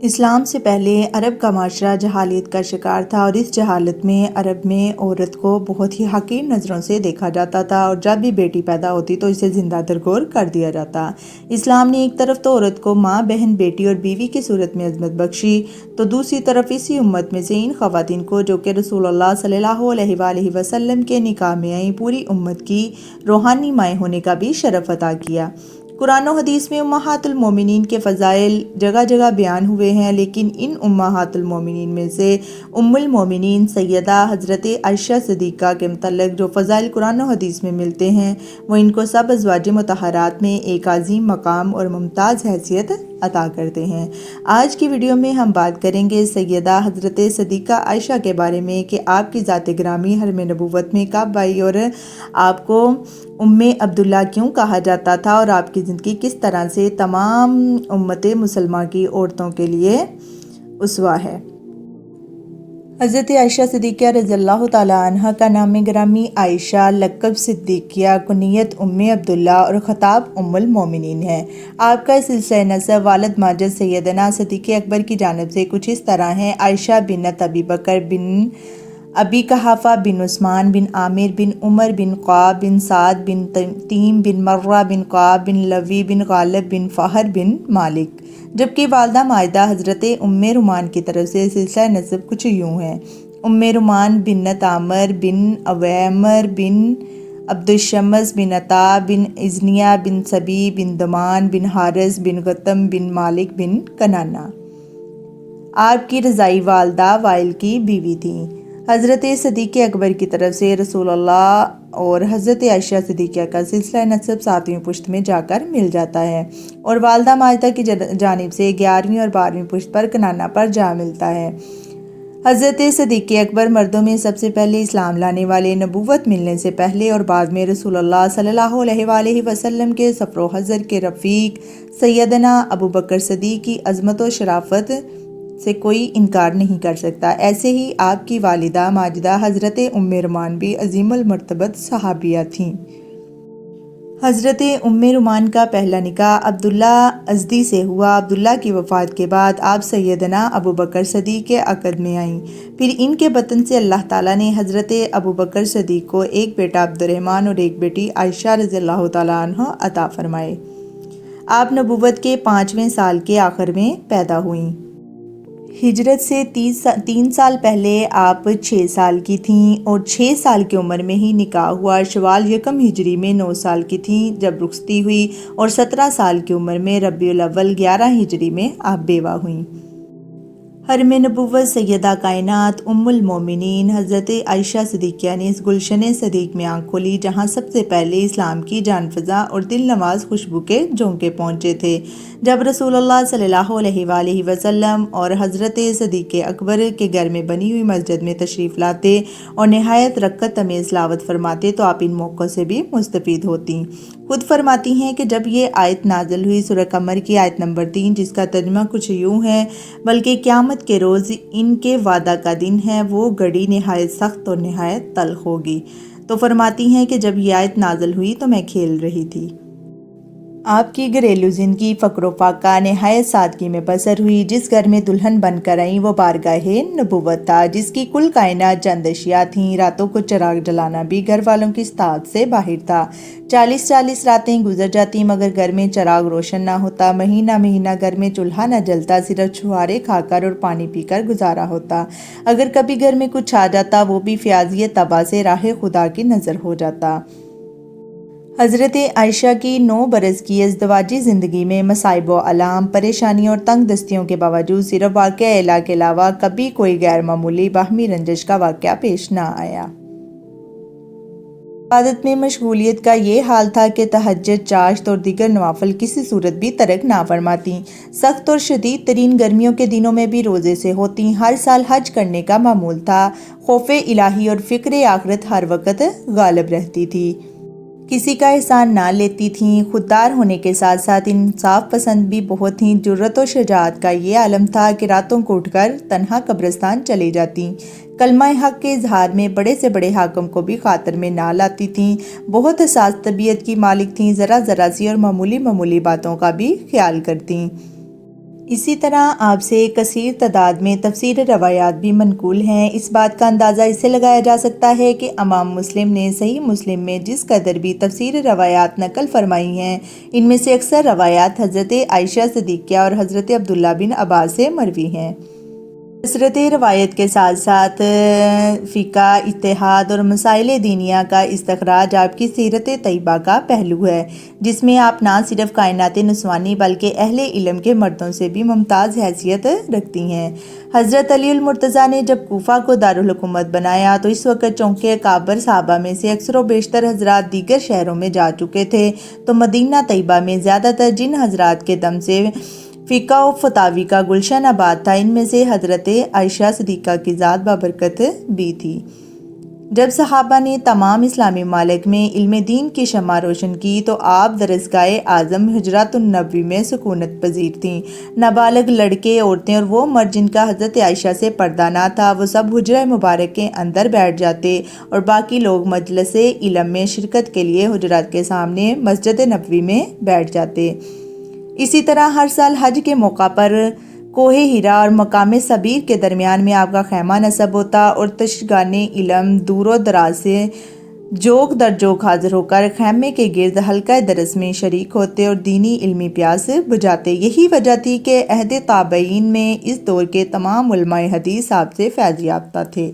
اسلام سے پہلے عرب کا معاشرہ جہالیت کا شکار تھا، اور اس جہالت میں عرب میں عورت کو بہت ہی حقیر نظروں سے دیکھا جاتا تھا، اور جب بھی بیٹی پیدا ہوتی تو اسے زندہ درگور کر دیا جاتا۔ اسلام نے ایک طرف تو عورت کو ماں، بہن، بیٹی اور بیوی کی صورت میں عظمت بخشی، تو دوسری طرف اسی امت میں سے ان خواتین کو جو کہ رسول اللہ صلی اللہ علیہ وآلہ وسلم کے نکاح میں آئیں، پوری امت کی روحانی مائیں ہونے کا بھی شرف عطا کیا۔ قرآن و حدیث میں امہات المومنین کے فضائل جگہ جگہ بیان ہوئے ہیں، لیکن ان امہات المومنین میں سے ام المومنین سیدہ حضرت عائشہ صدیقہ کے متعلق جو فضائل قرآن و حدیث میں ملتے ہیں، وہ ان کو سب ازواج مطہرات میں ایک عظیم مقام اور ممتاز حیثیت عطا کرتے ہیں۔ آج کی ویڈیو میں ہم بات کریں گے سیدہ حضرت صدیقہ عائشہ کے بارے میں کہ آپ کی ذات گرامی حرم نبوت میں کب آئی، اور آپ کو ام عبداللہ کیوں کہا جاتا تھا، اور آپ کی زندگی کس طرح سے تمام امت مسلمہ کی عورتوں کے لیے اسوہ ہے۔ حضرت عائشہ صدیقہ رضی اللہ تعالیٰ عنہ کا نام گرامی عائشہ، لقب صدیقیہ، کنیت ام عبداللہ اور خطاب ام المومنین ہے۔ آپ کا سلسلہ نسب والد ماجد سیدنا صدیق اکبر کی جانب سے کچھ اس طرح ہے: عائشہ بنت ابی بکر بن ابی قحافہ بن عثمان بن عامر بن عمر بن قعب بن سعد بن تیم بن مرہ بن قعب بن لوی بن غالب بن فہر بن مالک، جبکہ والدہ ماجدہ حضرت ام رومان کی طرف سے سلسلہ نسب کچھ یوں ہے: ام رومان بنت عامر بن اویمر بن عبدالشمس بن عطا بن ازنیہ بن سبی بن دمان بن حارث بن غتم بن مالک بن کنانہ۔ آپ کی رضائی والدہ وائل کی بیوی تھیں۔ حضرت صدیق اکبر کی طرف سے رسول اللہ اور حضرت عائشہ صدیقہ کا سلسلہ نسب 7ویں پشت میں جا کر مل جاتا ہے، اور والدہ ماجدہ کی جانب سے 11ویں اور 12ویں پشت پر کنانہ پر جا ملتا ہے۔ حضرت صدیق اکبر مردوں میں سب سے پہلے اسلام لانے والے، نبوت ملنے سے پہلے اور بعد میں رسول اللہ صلی اللہ علیہ وآلہ وسلم کے سفر و حضر کے رفیق سیدنا ابوبکر صدیق کی عظمت و شرافت سے کوئی انکار نہیں کر سکتا۔ ایسے ہی آپ کی والدہ ماجدہ حضرت ام رومان بھی عظیم المرتبت صحابیہ تھیں۔ حضرت ام رومان کا پہلا نکاح عبداللہ ازدی سے ہوا۔ عبداللہ کی وفات کے بعد آپ سیدنا ابوبکر صدیق کے عقد میں آئیں۔ پھر ان کے بطن سے اللہ تعالیٰ نے حضرت ابوبکر صدیق کو ایک بیٹا عبدالرحمن اور ایک بیٹی عائشہ رضی اللہ تعالیٰ عنہ عطا فرمائے۔ آپ نبوت کے 5ویں سال کے آخر میں پیدا ہوئیں۔ ہجرت سے 3 سال پہلے آپ 6 سال کی تھیں، اور 6 سال کی عمر میں ہی نکاح ہوا۔ شوال 1 ہجری میں 9 سال کی تھیں جب رخصتی ہوئی، اور 17 سال کی عمر میں ربیع الاول 11 ہجری میں آپ بیوہ ہوئیں۔ حرم نبوت سیدہ کائنات ام المومنین حضرت عائشہ صدیقہ نے اس گلشن صدیق میں آنکھ کھولی جہاں سب سے پہلے اسلام کی جان فزا اور دل نواز خوشبو کے جھونکے پہنچے تھے، جب رسول اللہ صلی اللہ علیہ وآلہ وسلم اور حضرت صدیق اکبر کے گھر میں بنی ہوئی مسجد میں تشریف لاتے اور نہایت رقت امیز تلاوت فرماتے تو آپ ان موقعوں سے بھی مستفید ہوتی۔ خود فرماتی ہیں کہ جب یہ آیت نازل ہوئی، سورہ قمر کی آیت نمبر 3، جس کا ترجمہ کچھ یوں ہے: بلکہ قیامت کے روز ان کے وعدہ کا دن ہے، وہ گھڑی نہایت سخت اور نہایت تلخ ہوگی، تو فرماتی ہیں کہ جب یہ آیت نازل ہوئی تو میں کھیل رہی تھی۔ آپ کی گھریلو زندگی فقر و فاقہ نہایت سادگی میں بسر ہوئی۔ جس گھر میں دلہن بن کر آئیں وہ بارگاہ نبوت تھا، جس کی کل کائنات چند اشیاء تھیں۔ راتوں کو چراغ جلانا بھی گھر والوں کی استطاعت سے باہر تھا۔ 40 راتیں گزر جاتی مگر گھر میں چراغ روشن نہ ہوتا۔ مہینہ گھر میں چولہا نہ جلتا، صرف چھوارے کھا کر اور پانی پی کر گزارا ہوتا۔ اگر کبھی گھر میں کچھ آ جاتا وہ بھی فیاضی طبع سے راہ خدا کی نظر ہو جاتا۔ حضرت عائشہ کی 9 برس کی ازدواجی زندگی میں مصائب و آلام، پریشانی اور تنگ دستیوں کے باوجود صرف واقعہ الہ کے علاوہ کبھی کوئی غیر معمولی باہمی رنجش کا واقعہ پیش نہ آیا۔ عبادت میں مشغولیت کا یہ حال تھا کہ تہجد، چاشت اور دیگر نوافل کسی صورت بھی ترک نہ فرماتیں۔ سخت اور شدید ترین گرمیوں کے دنوں میں بھی روزے سے ہوتیں۔ ہر سال حج کرنے کا معمول تھا۔ خوف الہی اور فکر آخرت ہر وقت غالب رہتی تھی۔ کسی کا احسان نہ لیتی تھیں۔ خوددار ہونے کے ساتھ ساتھ انصاف پسند بھی بہت تھیں۔ جرأت و شجاعت کا یہ عالم تھا کہ راتوں کو اٹھ کر تنہا قبرستان چلی جاتیں۔ کلمہ حق کے اظہار میں بڑے سے بڑے حاکم کو بھی خاطر میں نہ لاتی تھیں۔ بہت حساس طبیعت کی مالک تھیں، ذرا سی اور معمولی باتوں کا بھی خیال کرتیں۔ اسی طرح آپ سے کثیر تعداد میں تفسیر روایات بھی منقول ہیں۔ اس بات کا اندازہ اس سے لگایا جا سکتا ہے کہ امام مسلم نے صحیح مسلم میں جس قدر بھی تفسیر روایات نقل فرمائی ہیں، ان میں سے اکثر روایات حضرت عائشہ صدیقہ اور حضرت عبداللہ بن عباس سے مروی ہیں۔ کثرت روایت کے ساتھ ساتھ فقہ، اجتہاد اور مسائل دینیہ کا استخراج آپ کی سیرت طیبہ کا پہلو ہے، جس میں آپ نہ صرف کائنات نسوانی بلکہ اہل علم کے مردوں سے بھی ممتاز حیثیت رکھتی ہیں۔ حضرت علی المرتضیٰ نے جب کوفہ کو دارالحکومت بنایا تو اس وقت چونکہ اکابر صحابہ میں سے اکثر و بیشتر حضرات دیگر شہروں میں جا چکے تھے، تو مدینہ طیبہ میں زیادہ تر جن حضرات کے دم سے فقہ و فتاوی کا گلشن آباد تھا، ان میں سے حضرت عائشہ صدیقہ کی ذات بابرکت بھی تھی۔ جب صحابہ نے تمام اسلامی ممالک میں علم دین کی شمع روشن کی تو آپ درسگاہ اعظم حجرۃ النبوی میں سکونت پذیر تھیں۔ نابالغ لڑکے، عورتیں اور وہ مرد جن کا حضرت عائشہ سے پردہ نہ تھا، وہ سب حجرہ مبارک کے اندر بیٹھ جاتے اور باقی لوگ مجلس علم میں شرکت کے لیے حجرات کے سامنے مسجد نبوی میں بیٹھ جاتے۔ اسی طرح ہر سال حج کے موقع پر کوہ ہیرا اور مقام صبیر کے درمیان میں آپ کا خیمہ نصب ہوتا اور تشیگان علم دور و دراز سے جوگ در جوگ حاضر ہو کر خیمے کے گرد حلقہ درس میں شریک ہوتے اور دینی علمی پیاس بجھاتے۔ یہی وجہ تھی کہ عہد تابعین میں اس دور کے تمام علماء حدیث آپ سے فیض یافتہ تھے۔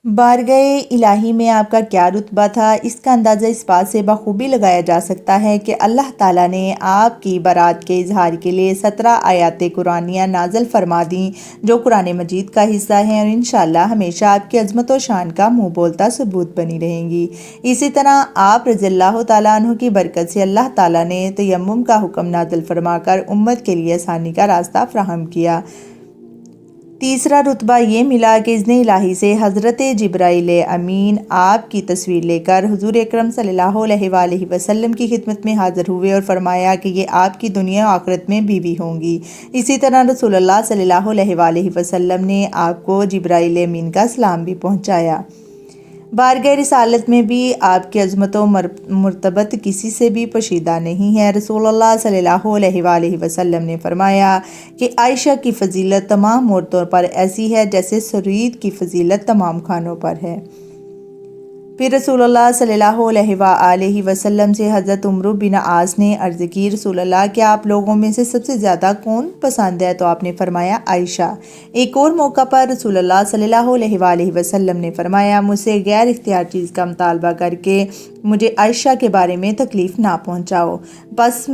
بارگاہ الہی میں آپ کا کیا رتبہ تھا، اس کا اندازہ اس بات سے بخوبی لگایا جا سکتا ہے کہ اللہ تعالیٰ نے آپ کی برات کے اظہار کے لیے 17 آیات قرآنیہ نازل فرما دیں، جو قرآن مجید کا حصہ ہیں اور انشاءاللہ ہمیشہ آپ کی عظمت و شان کا منہ بولتا ثبوت بنی رہیں گی۔ اسی طرح آپ رضی اللہ تعالیٰ عنہ کی برکت سے اللہ تعالیٰ نے تیمم کا حکم نازل فرما کر امت کے لیے آسانی کا راستہ فراہم کیا۔ تیسرا رتبہ یہ ملا کہ اذن الہی سے حضرت جبرائیل امین آپ کی تصویر لے کر حضور اکرم صلی اللہ علیہ وآلہ وسلم کی خدمت میں حاضر ہوئے اور فرمایا کہ یہ آپ کی دنیا و آخرت میں بیوی ہوں گی۔ اسی طرح رسول اللہ صلی اللہ علیہ وآلہ وسلم نے آپ کو جبرائیل امین کا سلام بھی پہنچایا۔ بارگاہ رسالت میں بھی آپ کی عظمت و مرتبت کسی سے بھی پوشیدہ نہیں ہے۔ رسول اللہ صلی اللہ علیہ وآلہ وسلم نے فرمایا کہ عائشہ کی فضیلت تمام عورتوں پر ایسی ہے جیسے سرید کی فضیلت تمام کھانوں پر ہے۔ پھر رسول اللہ صلی اللہ علیہ وآلہ وسلم سے حضرت عمرو بن عاص نے عرض کی، رسول اللہ کیا آپ لوگوں میں سے سب سے زیادہ کون پسند ہے؟ تو آپ نے فرمایا عائشہ۔ ایک اور موقع پر رسول اللہ صلی اللہ علیہ وآلہ وسلم نے فرمایا، مجھ سے غیر اختیار چیز کا مطالبہ کر کے مجھے عائشہ کے بارے میں تکلیف نہ پہنچاؤ، بس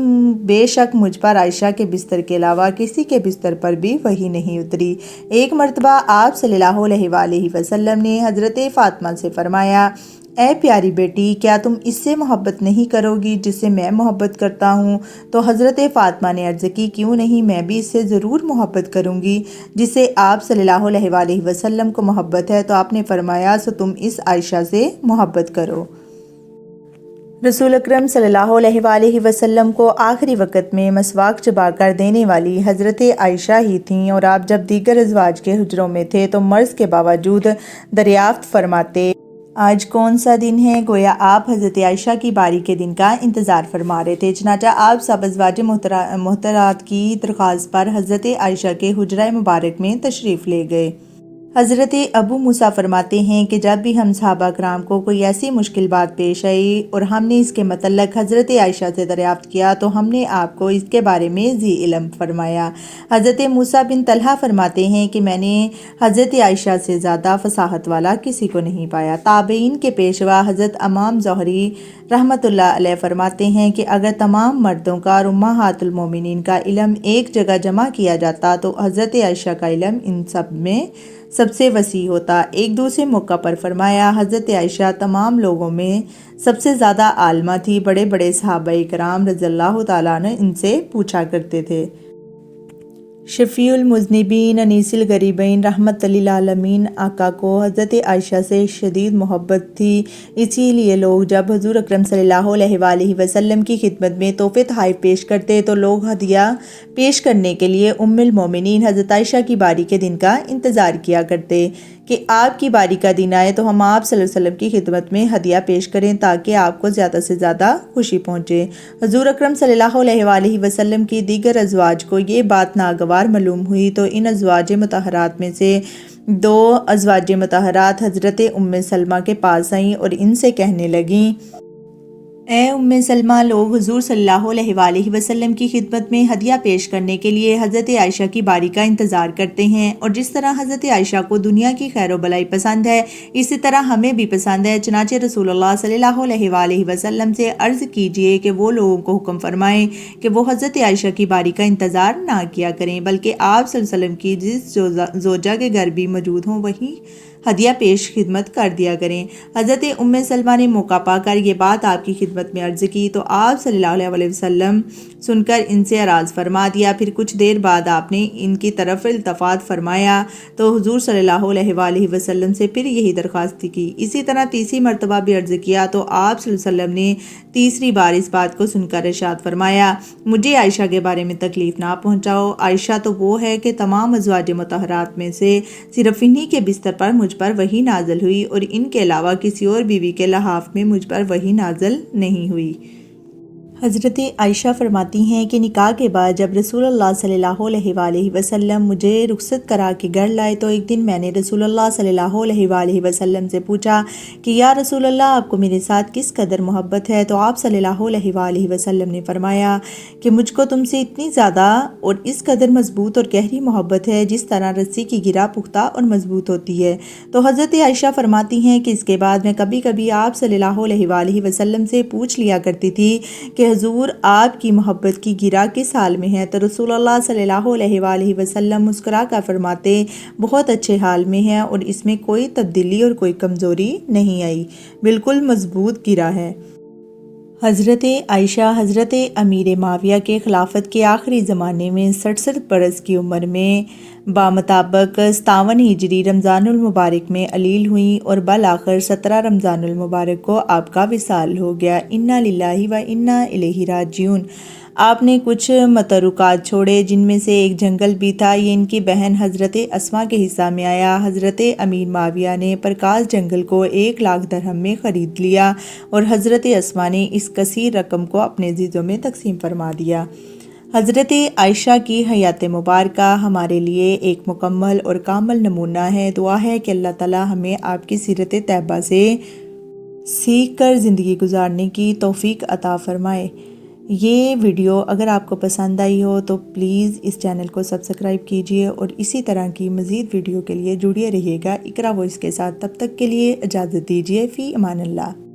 بے شک مجھ پر عائشہ کے بستر کے علاوہ کسی کے بستر پر بھی وحی نہیں اتری۔ ایک مرتبہ آپ صلی اللہ علیہ وآلہ وسلم نے حضرت فاطمہ سے فرمایا، اے پیاری بیٹی، کیا تم اس سے محبت نہیں کرو گی جس سے میں محبت کرتا ہوں؟ تو حضرت فاطمہ نے عرض کی، کیوں نہیں، میں بھی اس سے ضرور محبت کروں گی جس سے آپ صلی اللہ علیہ وآلہ وسلم کو محبت ہے۔ تو آپ نے فرمایا، سو تم اس عائشہ سے محبت کرو۔ رسول اکرم صلی اللہ علیہ وآلہ وسلم کو آخری وقت میں مسواک چبا کر دینے والی حضرت عائشہ ہی تھیں، اور آپ جب دیگر ازواج کے حجروں میں تھے تو مرض کے باوجود دریافت فرماتے، آج کون سا دن ہے؟ گویا آپ حضرت عائشہ کی باری کے دن کا انتظار فرما رہے تھے۔ چنانچہ آپ سب ازواج محترمات کی درخواست پر حضرت عائشہ کے حجرہ مبارک میں تشریف لے گئے۔ حضرت ابو موسیٰ فرماتے ہیں کہ جب بھی ہم صحابہ کرام کو کوئی ایسی مشکل بات پیش آئی اور ہم نے اس کے متعلق حضرت عائشہ سے دریافت کیا تو ہم نے آپ کو اس کے بارے میں ذی علم فرمایا۔ حضرت موسیٰ بن طلحہ فرماتے ہیں کہ میں نے حضرت عائشہ سے زیادہ فصاحت والا کسی کو نہیں پایا۔ تابعین کے پیشوا حضرت امام زہری رحمۃ اللہ علیہ فرماتے ہیں کہ اگر تمام مردوں کا اور امہات المومنین کا علم ایک جگہ جمع کیا جاتا تو حضرت عائشہ کا علم ان سب میں سب سے وسیع ہوتا۔ ایک دوسرے موقع پر فرمایا، حضرت عائشہ تمام لوگوں میں سب سے زیادہ عالمہ تھی، بڑے بڑے صحابہ کرام رضی اللہ تعالیٰ عنہ ان سے پوچھا کرتے تھے۔ شفیع المذنبین انیس الغریبین رحمت للعالمین آقا کو حضرت عائشہ سے شدید محبت تھی، اسی لیے لوگ جب حضور اکرم صلی اللہ علیہ وآلہ وسلم کی خدمت میں تحفے تحائف پیش کرتے تو لوگ ہدیہ پیش کرنے کے لیے ام المومنین حضرت عائشہ کی باری کے دن کا انتظار کیا کرتے کہ آپ کی باری کا دن آئے تو ہم آپ صلی اللہ علیہ وسلم کی خدمت میں ہدیہ پیش کریں تاکہ آپ کو زیادہ سے زیادہ خوشی پہنچے۔ حضور اکرم صلی اللہ علیہ وآلہ وسلم کی دیگر ازواج کو یہ بات ناگوار ناگوار معلوم ہوئی تو ان ازواج مطہرات میں سے 2 ازواج مطہرات حضرت ام سلمہ کے پاس آئیں اور ان سے کہنے لگیں، اے ام سلمہ، لوگ حضور صلی اللہ علیہ وآلہ وسلم کی خدمت میں ہدیہ پیش کرنے کے لیے حضرت عائشہ کی باری کا انتظار کرتے ہیں، اور جس طرح حضرت عائشہ کو دنیا کی خیر و بلائی پسند ہے اسی طرح ہمیں بھی پسند ہے۔ چنانچہ رسول اللہ صلی اللہ علیہ وآلہ وسلم سے عرض کیجئے کہ وہ لوگوں کو حکم فرمائیں کہ وہ حضرت عائشہ کی باری کا انتظار نہ کیا کریں، بلکہ آپ صلی اللہ علیہ وسلم کی جس زوجہ کے گھر بھی موجود ہوں وہیں ہدیہ پیش خدمت کر دیا کریں۔ حضرت ام سلمہ نے موقع پا کر یہ بات آپ کی خدمت میں عرض کی تو آپ صلی اللہ علیہ وسلم سن کر ان سے اعراض فرما دیا۔ پھر کچھ دیر بعد آپ نے ان کی طرف التفات فرمایا تو حضور صلی اللہ علیہ وآلہ وسلم سے پھر یہی درخواست کی۔ اسی طرح تیسری مرتبہ بھی عرض کیا تو آپ صلی اللہ علیہ وسلم نے تیسری بار اس بات کو سن کر ارشاد فرمایا، مجھے عائشہ کے بارے میں تکلیف نہ پہنچاؤ۔ عائشہ تو وہ ہے کہ تمام ازواج مطہرات میں سے صرف انہی کے بستر پر مجھ پر وحی نازل ہوئی، اور ان کے علاوہ کسی اور بیوی کے لحاف میں مجھ پر وحی نازل نہیں ہوئی۔ حضرت عائشہ فرماتی ہیں کہ نکاح کے بعد جب رسول اللہ صلی اللہ علیہ وآلہ وسلم مجھے رخصت کرا کے گھر لائے تو ایک دن میں نے رسول اللہ صلی اللہ علیہ وآلہ وسلم سے پوچھا کہ یا رسول اللہ، آپ کو میرے ساتھ کس قدر محبت ہے؟ تو آپ صلی اللہ علیہ وآلہ وسلم نے فرمایا کہ مجھ کو تم سے اتنی زیادہ اور اس قدر مضبوط اور گہری محبت ہے جس طرح رسی کی گرہ پختہ اور مضبوط ہوتی ہے۔ تو حضرت عائشہ فرماتی ہیں کہ اس کے بعد میں کبھی کبھی آپ صلی اللہ علیہ وآلہ وسلم سے پوچھ لیا کرتی تھی کہ حضور، آپ کی محبت کی گرہ کس حال میں ہے؟ تو رسول اللہ صلی اللہ علیہ وآلہ وسلم مسکرا کر فرماتے، بہت اچھے حال میں ہے اور اس میں کوئی تبدیلی اور کوئی کمزوری نہیں آئی، بالکل مضبوط گرہ ہے۔ حضرت عائشہ حضرت امیر معاویہ کے خلافت کے آخری زمانے میں 67 برس کی عمر میں بمطابق 57 ہجری رمضان المبارک میں علیل ہوئیں اور بالآخر 17 رمضان المبارک کو آپ کا وصال ہو گیا۔ انا للہ و انا الیہ راجعون۔ آپ نے کچھ متروکات چھوڑے جن میں سے ایک جنگل بھی تھا، یہ ان کی بہن حضرت اسما کے حصہ میں آیا۔ حضرت امیر معاویہ نے پرکاش جنگل کو 1 لاکھ درہم میں خرید لیا اور حضرت اسما نے اس کثیر رقم کو اپنے عزیزوں میں تقسیم فرما دیا۔ حضرت عائشہ کی حیات مبارکہ ہمارے لیے ایک مکمل اور کامل نمونہ ہے۔ دعا ہے کہ اللہ تعالی ہمیں آپ کی سیرت طیبہ سے سیکھ کر زندگی گزارنے کی توفیق عطا فرمائے۔ یہ ویڈیو اگر آپ کو پسند آئی ہو تو پلیز اس چینل کو سبسکرائب کیجئے اور اسی طرح کی مزید ویڈیو کے لیے جڑے رہیے گا اقرا وائس کے ساتھ۔ تب تک کے لیے اجازت دیجیے، فی امان اللہ۔